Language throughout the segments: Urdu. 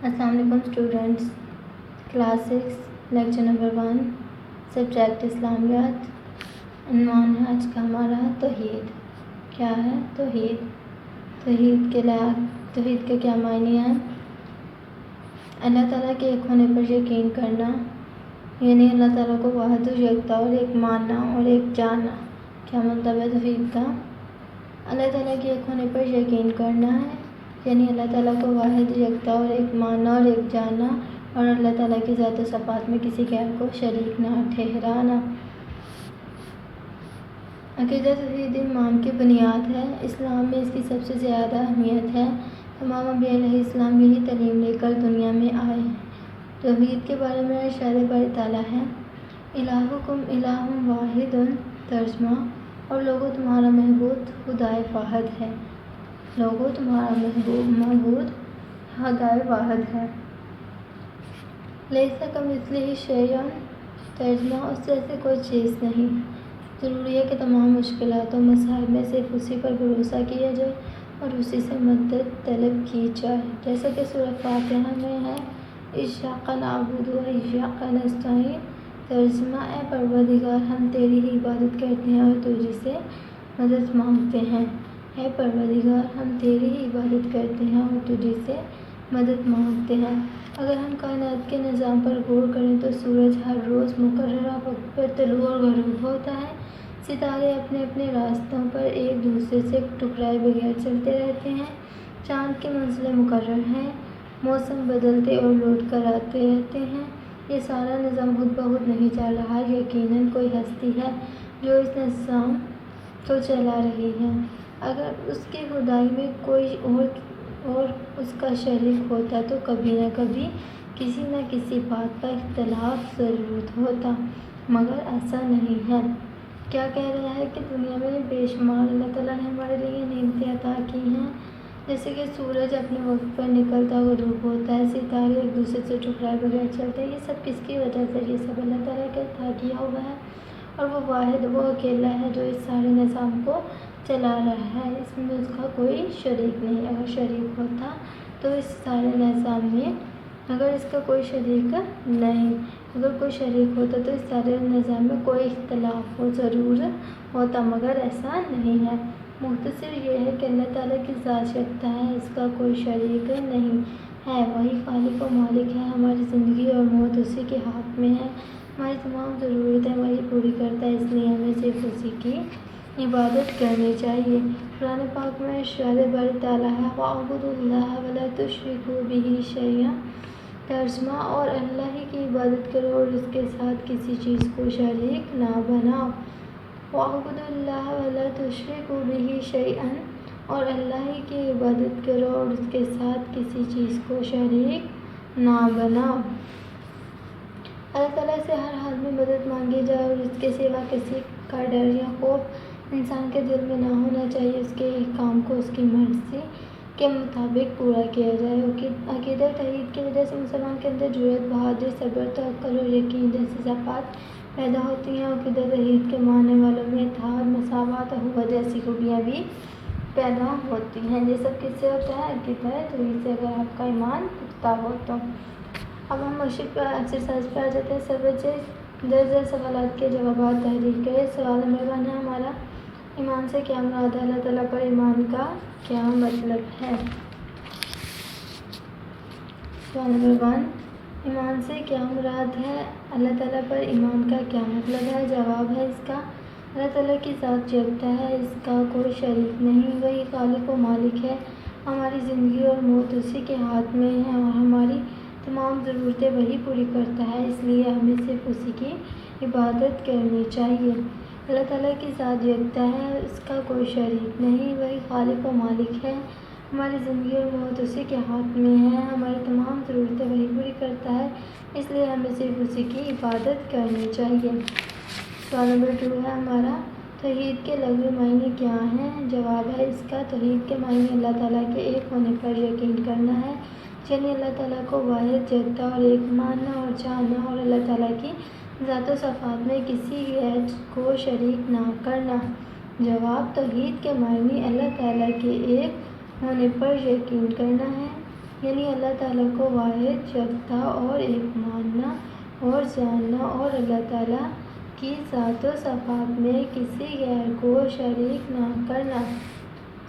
السلام علیکم students, class 6 lecture number 1 subject اسلامیات۔ عنوان ہے آج کا ہمارا توحید۔ کیا ہے توحید؟ توحید کے کیا معنی ہیں؟ اللہ تعالیٰ کے ایک ہونے پر یقین کرنا، یعنی اللہ تعالیٰ کو واحد و یکتا اور ایک ماننا اور ایک جاننا۔ کیا مطلب ہے توحید کا؟ اللہ تعالیٰ کے ایک ہونے پر یقین کرنا ہے، یعنی اللہ تعالیٰ کو واحد یکتا اور ایک ماننا اور ایک جاننا، اور اللہ تعالیٰ کی ذات و صفات میں کسی غیر کو شریک نہ ٹھہرانا۔ عقیدہ توحید ایمان کی بنیاد ہے۔ اسلام میں اس کی سب سے زیادہ اہمیت ہے۔ تمام انبیاء علیہ السلام یہی تعلیم لے کر دنیا میں آئے ہیں۔ توحید کے بارے میں ارشاد باری تعالیٰ ہے، الہکم الہ واحد، ترجمہ، اور لوگوں تمہارا معبود خدائے واحد ہے۔ لوگوں تمہارا معبود خدائے واحد ہے۔ لیس کمثلہ شیء، ترجمہ، اس جیسے کوئی چیز نہیں۔ ضروری ہے کہ تمام مشکلات و مصائب میں صرف اسی پر بھروسہ کیا جائے اور اسی سے مدد طلب کی جائے، جیسا کہ سورہ فاتحہ میں ہے، ایاک نعبد و ایاک نستعین، ترجمہ، اے پروردگار ہم تیری ہی عبادت کرتے ہیں اور تجھ سے مدد مانگتے ہیں۔ اے پروردگار ہم تیری ہی عبادت کرتے ہیں اور تجھ سے مدد مانگتے ہیں۔ اگر ہم کائنات کے نظام پر غور کریں تو سورج ہر روز مقررہ وقت پر طلوع اور غروب ہوتا ہے، ستارے اپنے اپنے راستوں پر ایک دوسرے سے ٹکرائے بغیر چلتے رہتے ہیں، چاند کی منزلیں مقرر ہیں، موسم بدلتے اور لوٹ کر آتے رہتے ہیں۔ یہ سارا نظام خود بخود نہیں چل رہا، یقیناً کوئی ہستی ہے جو اس نظام کو چلا رہی ہے۔ اگر اس کی خدائی میں کوئی اور اس کا شریک ہوتا تو کبھی نہ کبھی کسی نہ کسی بات کا اختلاف ضرور ہوتا، مگر ایسا نہیں ہے۔ کیا کہہ رہا ہے کہ دنیا میں بے شمار اللہ تعالیٰ نے ہمارے لیے نعمتیں عطا کی ہیں، جیسے کہ سورج اپنے وقت پر نکلتا غروب ہوتا ہے، ستارے ایک دوسرے سے ٹکرائے بغیر چلتے ہیں۔ یہ سب کس کی وجہ سے؟ یہ سب اللہ تعالیٰ کا عطا کیا ہوا ہے، اور وہ واحد، وہ اکیلا ہے جو اس سارے نظام کو چلا رہا ہے۔ اس میں اس کا کوئی شریک نہیں۔ اگر شریک ہوتا تو اس سارے نظام میں، اگر اس کا کوئی شریک نہیں، اگر کوئی شریک ہوتا تو اس سارے نظام میں کوئی اختلاف ضرور ہوتا، مگر ایسا نہیں ہے۔ مختصر یہ ہے کہ اللہ تعالیٰ کی ذات یکتا ہے، اس کا کوئی شریک نہیں ہے، وہی خالق و مالک ہے۔ ہماری زندگی اور موت اسی کے ہاتھ میں ہے، ہماری تمام ضرورتیں وہی پوری کرتا ہے، اس لیے ہمیں صرف اسی کی عبادت کرنی چاہیے۔ قرآن پاک میں ارشاد باری تعالیٰ ہے، وَاعْبُدُوا اللَّهَ وَلَا تُشْرِكُوا بِهِ شَيْئًا، ترجمہ، اور اللہ ہی کی عبادت کرو اور اس کے ساتھ کسی چیز کو شریک نہ بناؤ۔ وَاعْبُدُوا اللَّهَ وَلَا تُشْرِكُوا بِهِ شَيْئًا، اور اللہ ہی کی عبادت کرو اور اس کے ساتھ کسی چیز کو شریک نہ بناؤ۔ اللہ تعالیٰ سے ہر حال میں مدد مانگی جائے اور اس کے سوا کسی کا ڈر یا خوف انسان کے دل میں نہ ہونا چاہیے۔ اس کے ایک کام کو اس کی مرضی کے مطابق پورا کیا جائے۔ عقیدہ توحید کی وجہ سے مسلمان کے اندر جرأت، بہادری، صبر، توکل اور یقین جیسی صفات پیدا ہوتی ہیں۔ عقیدہ توحید کے ماننے والوں میں اتحاد، مساوات، اخوت جیسی خوبیاں بھی پیدا ہوتی ہیں۔ یہ سب کس سے ہوتا ہے؟ عقیدہ توحید سے، اگر آپ کا ایمان پختہ ہو تو۔ اب ہم مشق پر ایکسرسائز پہ آ جاتے ہیں۔ درج سوالات کے جوابات تحریر کریں۔ سوال نمبر 1 ہے ہمارا، ایمان سے کیا مراد ہے؟ اللہ تعالیٰ پر ایمان کا کیا مطلب ہے؟ سوال نمبر 1، ایمان سے کیا مراد ہے؟ اللہ تعالیٰ پر ایمان کا کیا مطلب ہے؟ جواب ہے اس کا، اللہ تعالیٰ کی ذات یکتا ہے، اس کا کوئی شریک نہیں، وہی خالق و مالک ہے، ہماری زندگی اور موت اسی کے ہاتھ میں ہے اور ہماری تمام ضرورتیں وہی پوری کرتا ہے، اس لیے ہمیں صرف اسی کی عبادت کرنی چاہیے۔ اللہ تعالیٰ کی ذات یکتا ہے، اس کا کوئی شریک نہیں، وہی خالق و مالک ہے، ہماری زندگی اور موت اسی کے ہاتھ میں ہے، ہماری تمام ضرورتیں وہی پوری کرتا ہے، اس لیے ہمیں صرف اسی کی عبادت کرنی چاہیے۔ سوال نمبر 2 ہے ہمارا، توحید کے لغوی معنی کیا ہیں؟ جواب ہے اس کا، توحید کے معنی اللہ تعالیٰ کے ایک ہونے پر یقین کرنا ہے، یعنی اللہ تعالیٰ کو واحد یکتا اور ایک ماننا اور جاننا، اور اللہ تعالیٰ کی ذات و صفات میں کسی غیر کو شریک نہ کرنا۔ جواب، توحید کے معنی اللہ تعالیٰ کے ایک ہونے پر یقین کرنا ہے، یعنی اللہ تعالیٰ کو واحد یکتا اور ایک ماننا اور جاننا، اور اللہ تعالیٰ کی ذات و صفات میں کسی غیر کو شریک نہ کرنا۔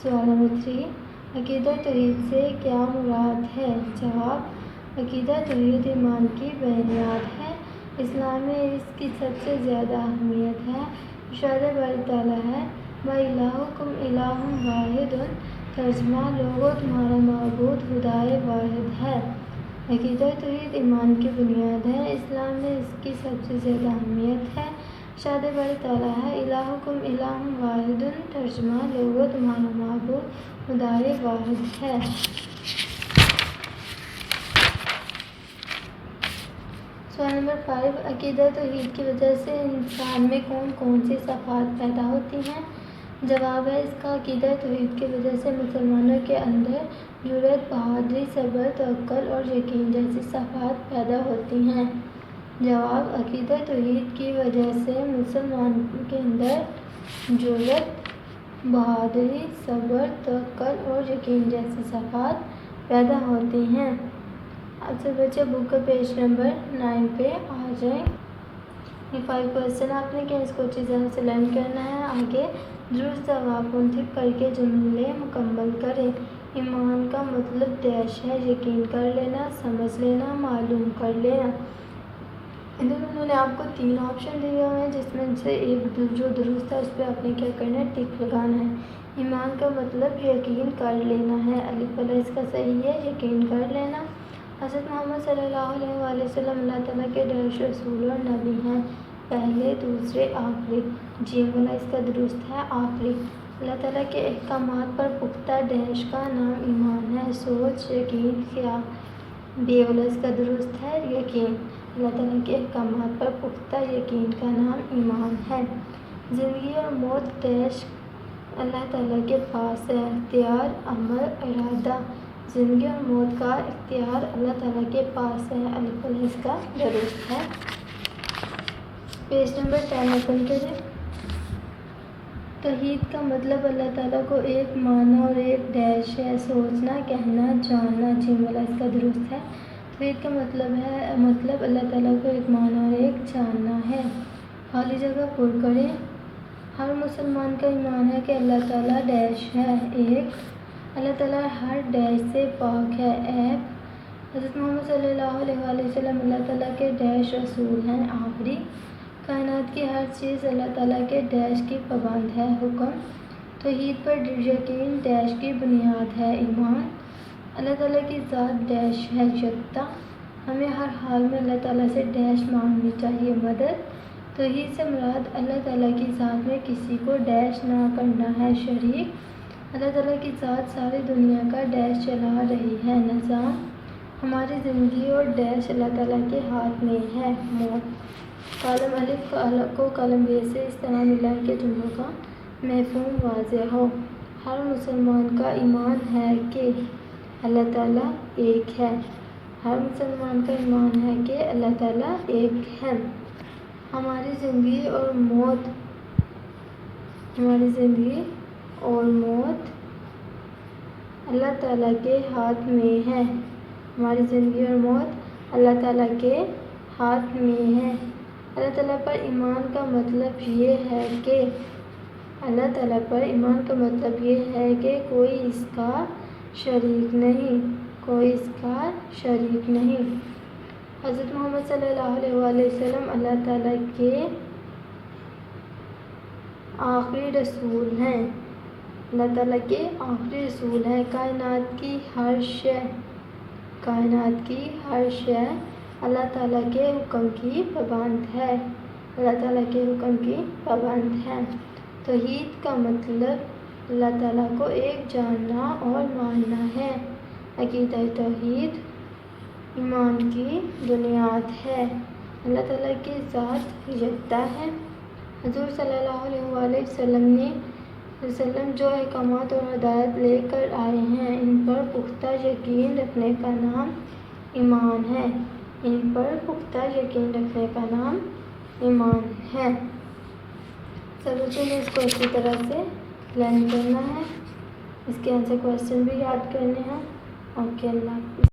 سوال نمبر 3، عقیدہ توحید سے کیا مراد ہے؟ جواب، عقیدہ توحید ایمان کی بنیاد ہے۔ اسلام میں اس کی سب سے زیادہ اہمیت ہے۔ ارشاد باری تعالیٰ ہے، وَإِلَٰهُكُمْ إِلَٰهٌ وَاحِدٌ، ترجمہ، لوگوں تمہارا معبود خدائے واحد ہے۔ عقیدہ توحید ایمان کی بنیاد ہے۔ اسلام میں اس کی سب سے زیادہ اہمیت ہے۔ ارشاد باری تعالیٰ ہے، إِلَٰهُكُمْ إِلَٰهٌ وَاحِدٌ، ترجمہ، لوگوں تمہارا معبود خدائے واحد ہے۔ سوال نمبر 5، عقیدہ توحید کی وجہ سے انسان میں کون کون سی صفات پیدا ہوتی ہیں؟ جواب ہے، اس کا عقیدہ توحید کی وجہ سے مسلمانوں کے اندر جرأت، بہادری، صبر، توکل اور یقین جیسی صفات پیدا ہوتی ہیں۔ جواب، عقیدہ توحید کی وجہ سے مسلمانوں کے اندر جرأت، بہادری، صبر، توکل اور یقین جیسی صفات پیدا ہوتی ہیں۔ اب سے بچے بک کا پیج نمبر 9 پہ آ جائیں۔ یہ 5 کویسچن آپ نے کیا اس کو اچھی طرح سے لرن کرنا ہے۔ آگے درست جواب منتخب کر کے جملے مکمل کریں۔ ایمان کا مطلب ڈیش ہے، یقین کر لینا، سمجھ لینا، معلوم کر لینا۔ انہوں نے آپ کو 3 آپشن دیے ہوئے ہیں، جس میں سے ایک جو درست ہے اس پہ آپ نے کیا کرنا ہے، ٹک لگانا ہے۔ ایمان کا مطلب یقین کر لینا ہے، الف والا اس کا صحیح ہے، یقین کر لینا۔ حضرت محمد صلی اللہ علیہ وآلہ وسلم اللہ تعالیٰ کے ڈیش رسول اور نبی ہیں، پہلے، دوسرے، آخری۔ جیم والا اس کا درست ہے، آخری۔ اللہ تعالیٰ کے احکامات پر پختہ ڈیش کا نام ایمان ہے، سوچ، یقین، خیال۔ بے والا اس کا درست ہے، یقین۔ اللہ تعالیٰ کے احکامات پر پختہ یقین کا نام ایمان ہے۔ زندگی اور موت ڈیش اللہ تعالیٰ کے پاس ہے، اختیار، عمل، ارادہ۔ زندگی اور موت کا اختیار اللہ تعالیٰ کے پاس ہے، الف والا اس کا درست ہے۔ پیج نمبر 10 اوپن کریں۔ توحید کا مطلب اللہ تعالیٰ کو ایک ماننا اور ایک ڈیش ہے، سوچنا، کہنا، جاننا۔ جیم والا اس کا درست ہے۔ توحید کا مطلب اللہ تعالیٰ کو ایک ماننا اور ایک جاننا ہے۔ خالی جگہ پر کریں۔ ہر مسلمان کا ایمان ہے کہ اللہ تعالیٰ ڈیش ہے، ایک۔ اللہ تعالیٰ ہر ڈیش سے پاک ہے، ایب۔ حضرت محمد صلی اللہ علیہ وآلہ وسلم اللہ تعالیٰ کے ڈیش رسول ہیں، آخری۔ کائنات کی ہر چیز اللہ تعالیٰ کے ڈیش کی پابند ہے، حکم۔ توحید پر یقین ڈیش کی بنیاد ہے، ایمان۔ اللہ تعالیٰ کی ذات ڈیش ہے، یکتا۔ ہمیں ہر حال میں اللہ تعالیٰ سے ڈیش مانگنی چاہیے، مدد۔ توحید سے مراد اللہ تعالیٰ کی ذات میں کسی کو ڈیش نہ کرنا ہے، شریک۔ اللہ تعالیٰ کی ذات ساری دنیا کا ڈیش چلا رہی ہے، نظام۔ ہماری زندگی اور ڈیش اللہ تعالیٰ کے ہاتھ میں ہے، موت۔ کالم الف کو کالم بے سے اس طرح ملائیں کہ جملوں کا مفہوم واضح ہو۔ ہر مسلمان کا ایمان ہے کہ اللہ تعالیٰ ایک ہے۔ ہر مسلمان کا ایمان ہے کہ اللہ تعالیٰ ایک ہے۔ ہماری زندگی اور موت اللہ تعالیٰ کے ہاتھ میں ہے۔ ہماری زندگی اور موت اللہ تعالیٰ کے ہاتھ میں ہے۔ اللہ تعالیٰ پر ایمان کا مطلب یہ ہے کہ کوئی اس کا شریک نہیں۔ حضرت محمد صلی اللہ علیہ وآلہ وسلم اللہ تعالیٰ کے آخری رسول ہیں۔ اللہ تعالیٰ کے آخری رسول ہیں۔ کائنات کی ہر شے اللہ تعالیٰ کے حکم کی پابند ہے۔ اللہ تعالیٰ کے حکم کی پابند ہے۔ توحید کا مطلب اللہ تعالیٰ کو ایک جاننا اور ماننا ہے۔ عقیدہ توحید ایمان کی بنیاد ہے۔ اللہ تعالیٰ کی ذات یکتا ہے۔ حضور صلی اللہ علیہ وآلہ وسلم جو احکامات اور ہدایت لے کر آئے ہیں، ان پر پختہ یقین رکھنے کا نام ایمان ہے۔ سب بچوں نے اس کو اچھی طرح سے لرن کرنا ہے، اس کے آنسر کویسچن بھی یاد کرنے ہیں۔ اوکے، اللہ حافظ.